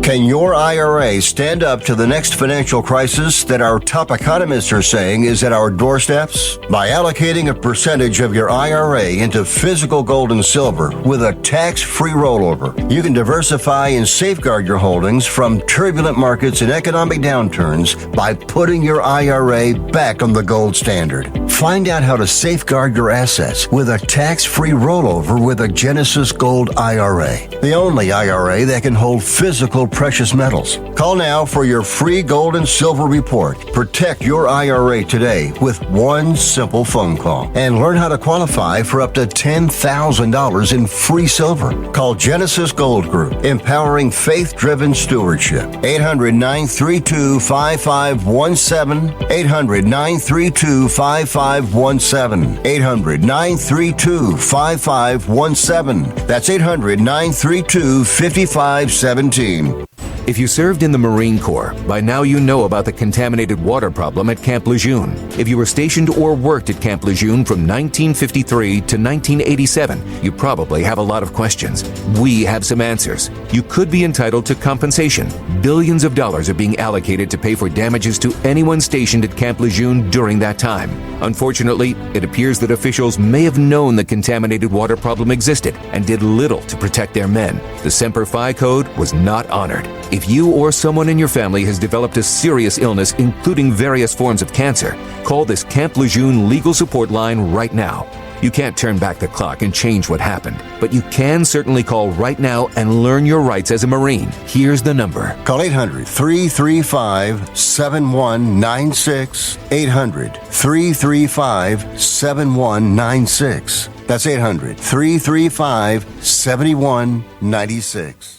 Can your IRA stand up to the next financial crisis that our top economists are saying is at our doorsteps? By allocating a percentage of your IRA into physical gold and silver with a tax-free rollover, you can diversify and safeguard your holdings from turbulent markets and economic downturns by putting your IRA back on the gold standard. Find out how to safeguard your assets with a tax-free rollover with a Genesis Gold IRA, the only IRA that can hold physical precious metals. Call now for your free gold and silver report. Protect your IRA today with one simple phone call and learn how to qualify for up to $10,000 in free silver. Call Genesis Gold Group, empowering faith-driven stewardship. 800-932-5517. 800-932-5517. 800-932-5517. That's 800-932-5517. If you served in the Marine Corps, by now you know about the contaminated water problem at Camp Lejeune. If you were stationed or worked at Camp Lejeune from 1953 to 1987, you probably have a lot of questions. We have some answers. You could be entitled to compensation. Billions of dollars are being allocated to pay for damages to anyone stationed at Camp Lejeune during that time. Unfortunately, it appears that officials may have known the contaminated water problem existed and did little to protect their men. The Semper Fi Code was not honored. If you or someone in your family has developed a serious illness, including various forms of cancer, call this Camp Lejeune legal support line right now. You can't turn back the clock and change what happened, but you can certainly call right now and learn your rights as a Marine. Here's the number. Call 800-335-7196. 800-335-7196. That's 800-335-7196.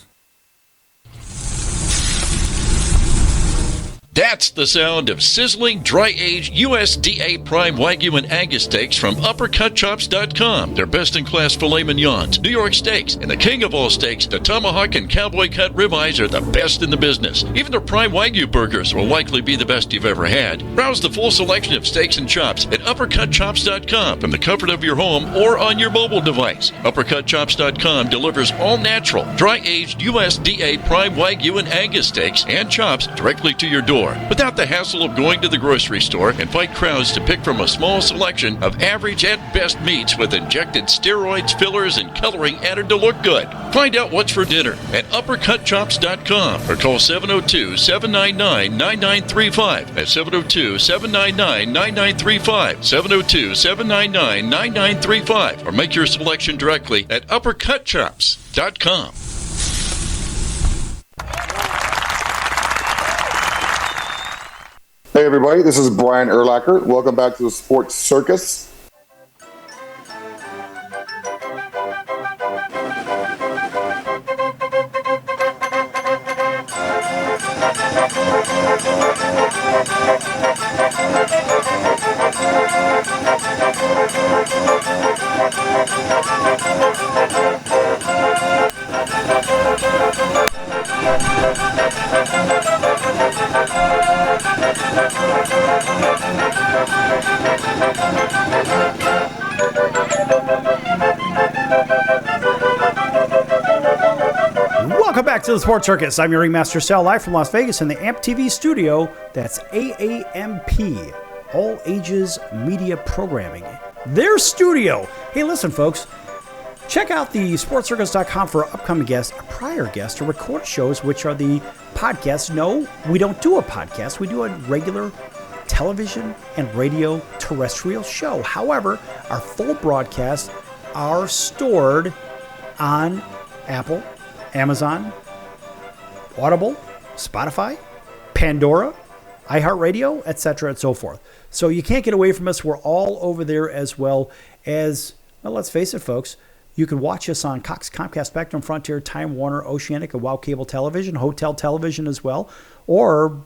That's the sound of sizzling, dry-aged USDA Prime Wagyu and Angus steaks from UpperCutChops.com. Their best-in-class filet mignons, New York steaks, and the king of all steaks, the tomahawk and cowboy cut ribeyes are the best in the business. Even their Prime Wagyu burgers will likely be the best you've ever had. Browse the full selection of steaks and chops at UpperCutChops.com from the comfort of your home or on your mobile device. UpperCutChops.com delivers all-natural, dry-aged USDA Prime Wagyu and Angus steaks and chops directly to your door. store without the hassle of going to the grocery store and fight crowds to pick from a small selection of average at best meats with injected steroids, fillers, and coloring added to look good. Find out what's for dinner at uppercutchops.com or call 702-799-9935 at 702-799-9935, 702-799-9935, or make your selection directly at uppercutchops.com. Hey everybody, this is Brian Urlacher. Welcome back to the Sports Circus. Welcome back to the Sports Circus. I'm your Ringmaster Sal, live from Las Vegas in the AMP TV studio. That's AAMP, All Ages Media Programming. Their studio. Hey, listen, folks. Check out the sportscircus.com for upcoming guests, prior guests, or recorded shows, which are the podcasts. No, we don't do a podcast. We do a regular television and radio terrestrial show. However, our full broadcasts are stored on Apple, Amazon, Audible, Spotify, Pandora, iHeartRadio, etc., and so forth. So you can't get away from us. We're all over there, as well as, well, let's face it, folks, you can watch us on Cox, Comcast, Spectrum, Frontier, Time Warner, Oceanic, and WOW Cable Television, Hotel Television as well, or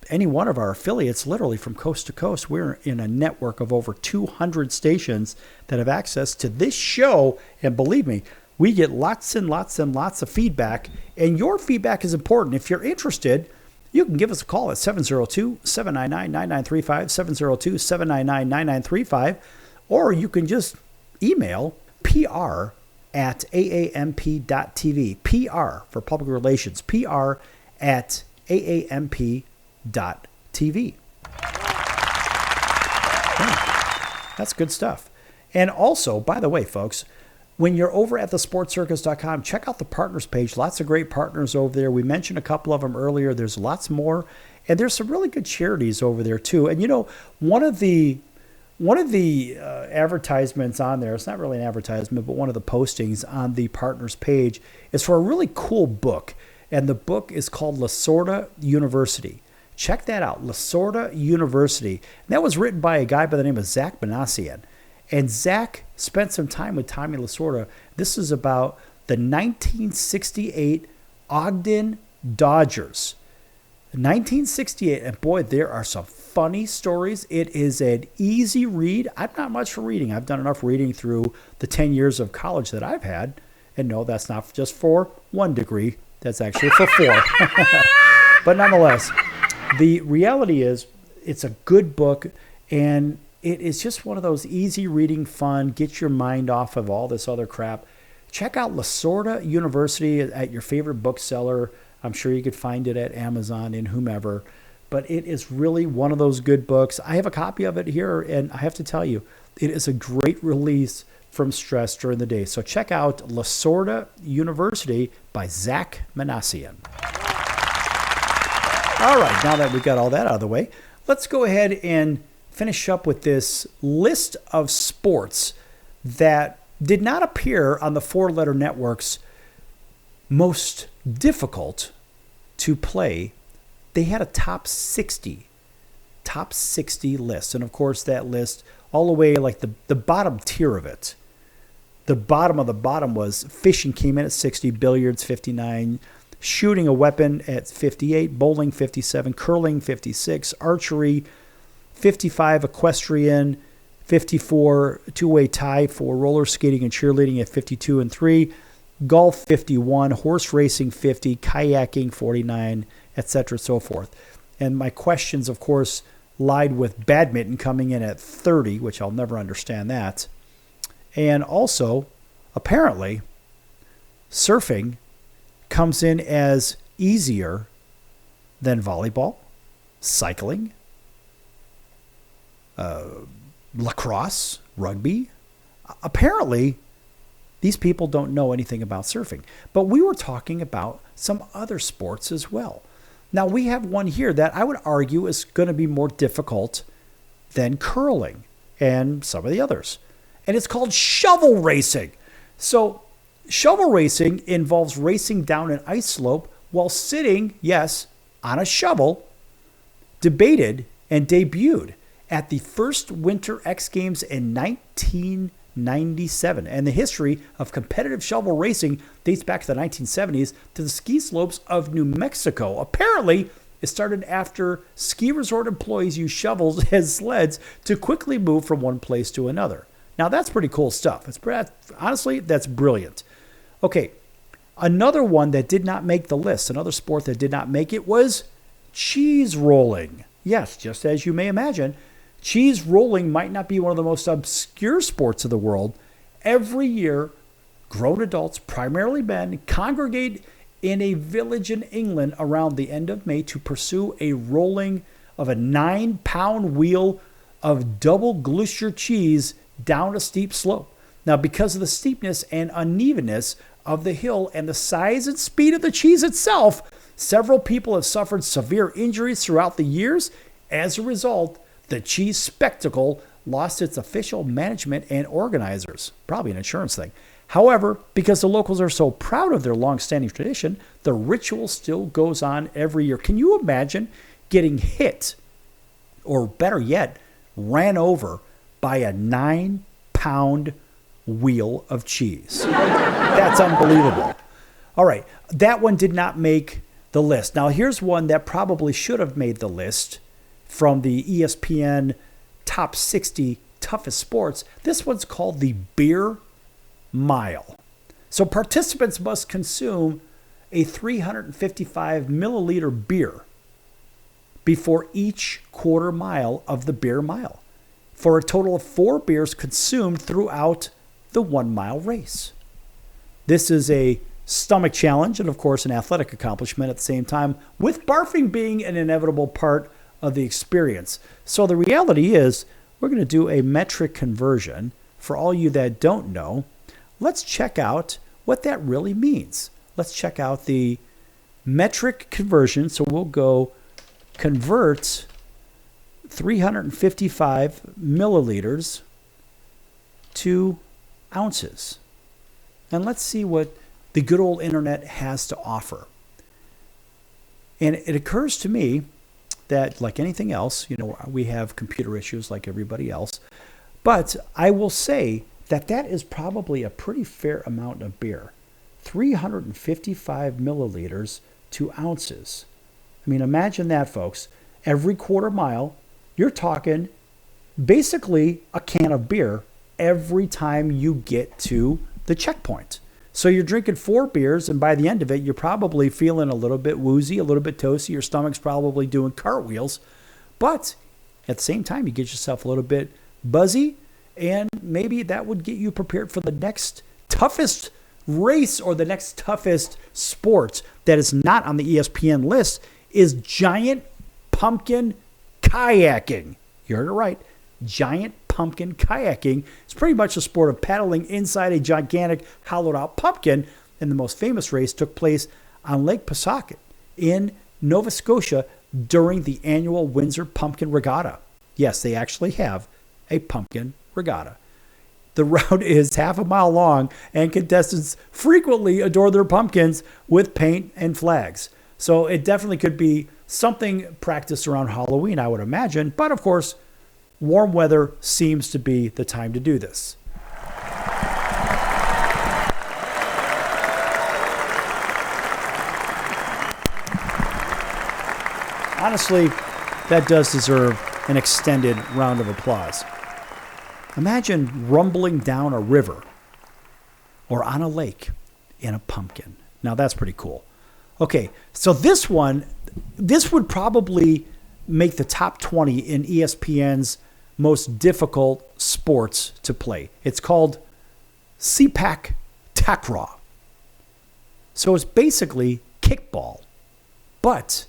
any one of our affiliates, literally from coast to coast. We're in a network of over 200 stations that have access to this show, and believe me, we get lots and lots and lots of feedback, and your feedback is important. If you're interested, you can give us a call at 702-799-9935, 702-799-9935, or you can just email PR@aamp.tv, PR for public relations, PR@aamp.tv. Yeah, that's good stuff. And also, by the way, folks, when you're over at thesportscircus.com, check out the partners page. Lots of great partners over there. We mentioned a couple of them earlier. There's lots more. And there's some really good charities over there, too. And, you know, one of the advertisements on there, it's not really an advertisement, but one of the postings on the partners page is for a really cool book. And the book is called Lasorda University. Check that out, Lasorda University. And that was written by a guy by the name of Zach Manassian. And Zach spent some time with Tommy Lasorda. This is about the 1968 Ogden Dodgers. 1968, and boy, there are some funny stories. It is an easy read. I'm not much for reading. I've done enough reading through the 10 years of college that I've had. And no, that's not just for 1 degree. That's actually for 4. But nonetheless, the reality is it's a good book, and it is just one of those easy reading, fun, get your mind off of all this other crap. Check out Lasorda University at your favorite bookseller. I'm sure you could find it at Amazon and whomever. But it is really one of those good books. I have a copy of it here, and I have to tell you, it is a great release from stress during the day. So check out Lasorda University by Zach Manassian. All right, now that we got all that out of the way, let's go ahead and finish up with this list of sports that did not appear on the 4-letter network's most difficult to play. They had a top 60 list. And of course, that list all the way, like the bottom tier of it, the bottom of the bottom was fishing came in at 60, billiards 59, shooting a weapon at 58, bowling 57, curling 56, archery 55, equestrian 54, two-way tie for roller skating and cheerleading at 52 and 3, golf 51, horse racing 50, kayaking 49, etc., so forth. And my questions, of course, lied with badminton coming in at 30, which I'll never understand that. And also, apparently, surfing comes in as easier than volleyball, cycling, lacrosse, rugby. Apparently, these people don't know anything about surfing. But we were talking about some other sports as well. Now, we have one here that I would argue is going to be more difficult than curling and some of the others. And it's called shovel racing. So, shovel racing involves racing down an ice slope while sitting, yes, on a shovel, debated and debuted at the first Winter X Games in 1997. And the history of competitive shovel racing dates back to the 1970s to the ski slopes of New Mexico. Apparently, it started after ski resort employees used shovels as sleds to quickly move from one place to another. Now, that's pretty cool stuff. Honestly, that's brilliant. Okay, another one that did not make the list, another sport that did not make it was cheese rolling. Yes, just as you may imagine, cheese rolling might not be one of the most obscure sports of the world. Every year, grown adults, primarily men, congregate in a village in England around the end of May to pursue a rolling of a 9-pound wheel of double Gloucester cheese down a steep slope. Now, because of the steepness and unevenness of the hill and the size and speed of the cheese itself, several people have suffered severe injuries throughout the years. As a result, the cheese spectacle lost its official management and organizers. Probably an insurance thing. However, because the locals are so proud of their long-standing tradition, the ritual still goes on every year. Can you imagine getting hit, or better yet, ran over by a 9-pound wheel of cheese? That's unbelievable. All right, that one did not make the list. Now, here's one that probably should have made the list from the ESPN Top 60 Toughest Sports. This one's called the Beer Mile. So participants must consume a 355 milliliter beer before each quarter mile of the beer mile, for a total of 4 beers consumed throughout the 1 mile race. This is a stomach challenge and, of course, an athletic accomplishment at the same time, with barfing being an inevitable part of the experience. So the reality is, we're going to do a metric conversion. For all you that don't know, let's check out what that really means. Let's check out the metric conversion. So we'll go convert 355 milliliters to ounces. And let's see what the good old internet has to offer. And it occurs to me that, like anything else, we have computer issues like everybody else. But I will say that is probably a pretty fair amount of beer. 355 milliliters to ounces. I mean, imagine that, folks. Every quarter mile, you're talking basically a can of beer every time you get to the checkpoint. So you're drinking 4 beers, and by the end of it, you're probably feeling a little bit woozy, a little bit toasty. Your stomach's probably doing cartwheels. But at the same time, you get yourself a little bit buzzy, and maybe that would get you prepared for the next toughest race or the next toughest sport that is not on the ESPN list is giant pumpkin kayaking. You heard it right. Giant pumpkin kayaking. It's pretty much a sport of paddling inside a gigantic hollowed out pumpkin, and the most famous race took place on Lake Pawcatuck in Nova Scotia during the annual Windsor Pumpkin Regatta. Yes, they actually have a pumpkin regatta. The route is half a mile long, and contestants frequently adorn their pumpkins with paint and flags. So it definitely could be something practiced around Halloween, I would imagine. But of course, warm weather seems to be the time to do this. Honestly, that does deserve an extended round of applause. Imagine rumbling down a river or on a lake in a pumpkin. Now that's pretty cool. Okay, so this would probably make the top 20 in ESPN's most difficult sports to play. It's called Sepak Takraw. So it's basically kickball, but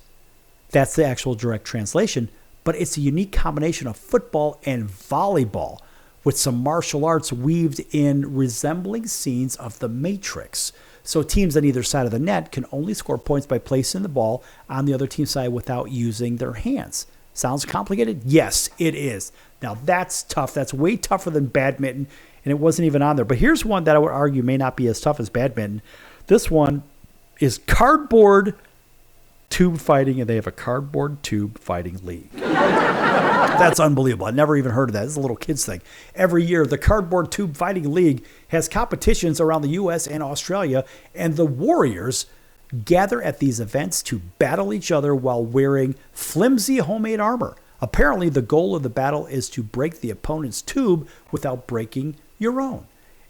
That's the actual direct translation. But it's a unique combination of football and volleyball with some martial arts weaved in resembling scenes of The Matrix. So teams on either side of the net can only score points by placing the ball on the other team's side without using their hands. Sounds complicated? Yes, it is. Now that's tough. That's way tougher than badminton, and it wasn't even on there. But here's one that I would argue may not be as tough as badminton. This one is cardboard tube fighting, and they have a cardboard tube fighting league. That's unbelievable. I never even heard of that. This is a little kids thing. Every year, the Cardboard Tube Fighting League has competitions around the U.S. and Australia, and the warriors gather at these events to battle each other while wearing flimsy homemade armor. Apparently, the goal of the battle is to break the opponent's tube without breaking your own.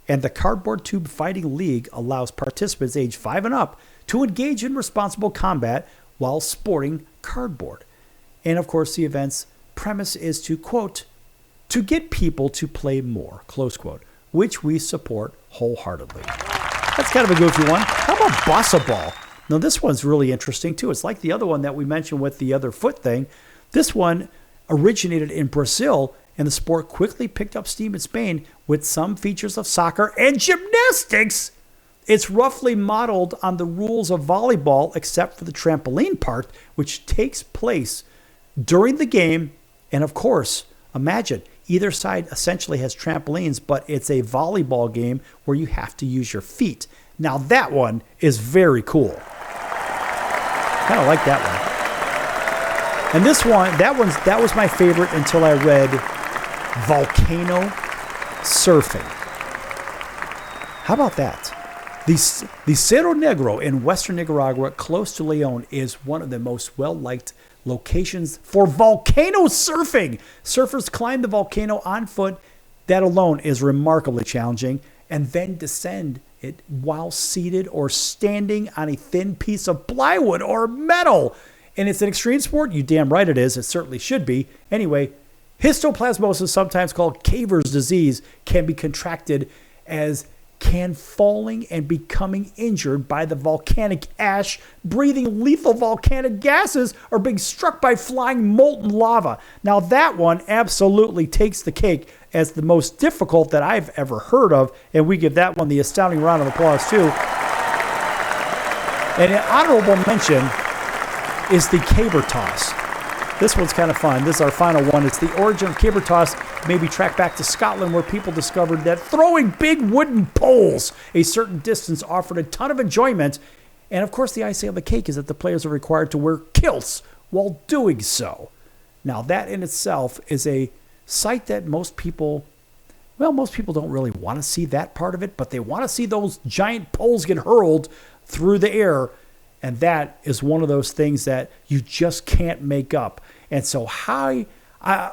And the Cardboard Tube Fighting League allows participants age 5 and up to engage in responsible combat while sporting cardboard. And of course, the event's premise is to, quote, to get people to play more, close quote, which we support wholeheartedly. That's kind of a goofy one. How about Bossa Ball? Now, this one's really interesting, too. It's like the other one that we mentioned with the other foot thing. This one originated in Brazil, and the sport quickly picked up steam in Spain with some features of soccer and gymnastics. It's roughly modeled on the rules of volleyball, except for the trampoline part, which takes place during the game. And of course, imagine either side essentially has trampolines, but it's a volleyball game where you have to use your feet. Now that one is very cool. Kind of like that one. And this one, that was my favorite until I read volcano surfing. How about that? The Cerro Negro in western Nicaragua, close to León, is one of the most well-liked locations for volcano surfing. Surfers climb the volcano on foot. That alone is remarkably challenging, and then descend it while seated or standing on a thin piece of plywood or metal. And it's an extreme sport. You damn right it is. It certainly should be. Anyway, histoplasmosis, sometimes called caver's disease, can be contracted as can falling and becoming injured by the volcanic ash, breathing lethal volcanic gases, or being struck by flying molten lava. Now that one absolutely takes the cake as the most difficult that I've ever heard of, and we give that one the astounding round of applause too. And an honorable mention is the caber toss. This one's kind of fun. This is our final one. It's the origin of caber toss, maybe tracked back to Scotland, where people discovered that throwing big wooden poles a certain distance offered a ton of enjoyment. And of course, the icing on the cake is that the players are required to wear kilts while doing so. Now, that in itself is a sight that most people don't really want to see that part of it, but they want to see those giant poles get hurled through the air. And that is one of those things that you just can't make up. And so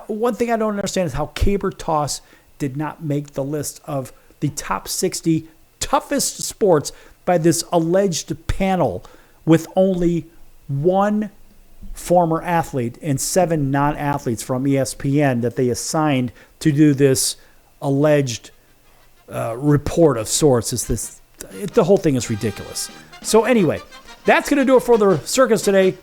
one thing I don't understand is how caber toss did not make the list of the top 60 toughest sports by this alleged panel, with only one former athlete and 7 non-athletes from ESPN that they assigned to do this alleged report of sorts. The whole thing is ridiculous. So anyway, that's going to do it for the circus today.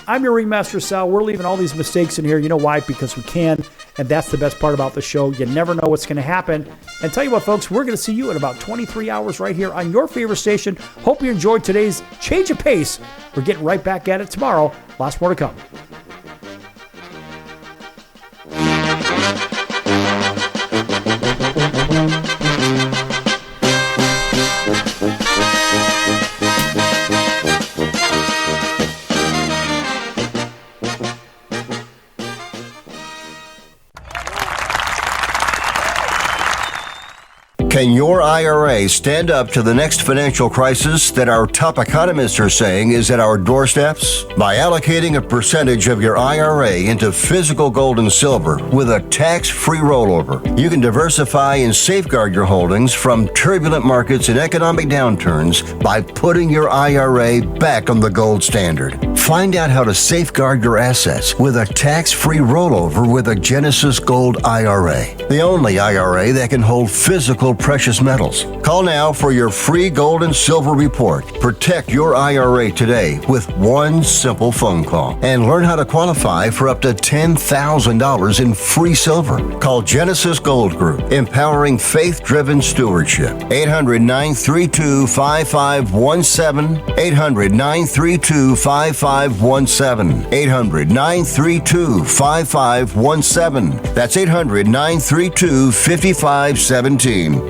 I'm your Ringmaster Sal. We're leaving all these mistakes in here. You know why? Because we can, and that's the best part about the show. You never know what's going to happen. And tell you what, folks, we're going to see you in about 23 hours right here on your favorite station. Hope you enjoyed today's change of pace. We're getting right back at it tomorrow. Lots more to come. Can your IRA stand up to the next financial crisis that our top economists are saying is at our doorsteps? By allocating a percentage of your IRA into physical gold and silver with a tax-free rollover, you can diversify and safeguard your holdings from turbulent markets and economic downturns by putting your IRA back on the gold standard. Find out how to safeguard your assets with a tax-free rollover with a Genesis Gold IRA, the only IRA that can hold physical precious metals. Call now for your free gold and silver report. Protect your IRA today with one simple phone call and learn how to qualify for up to $10,000 in free silver. Call Genesis Gold Group, empowering faith-driven stewardship. 800-932-5517. 800-932-5517. 800-932-5517. That's 800-932-5517.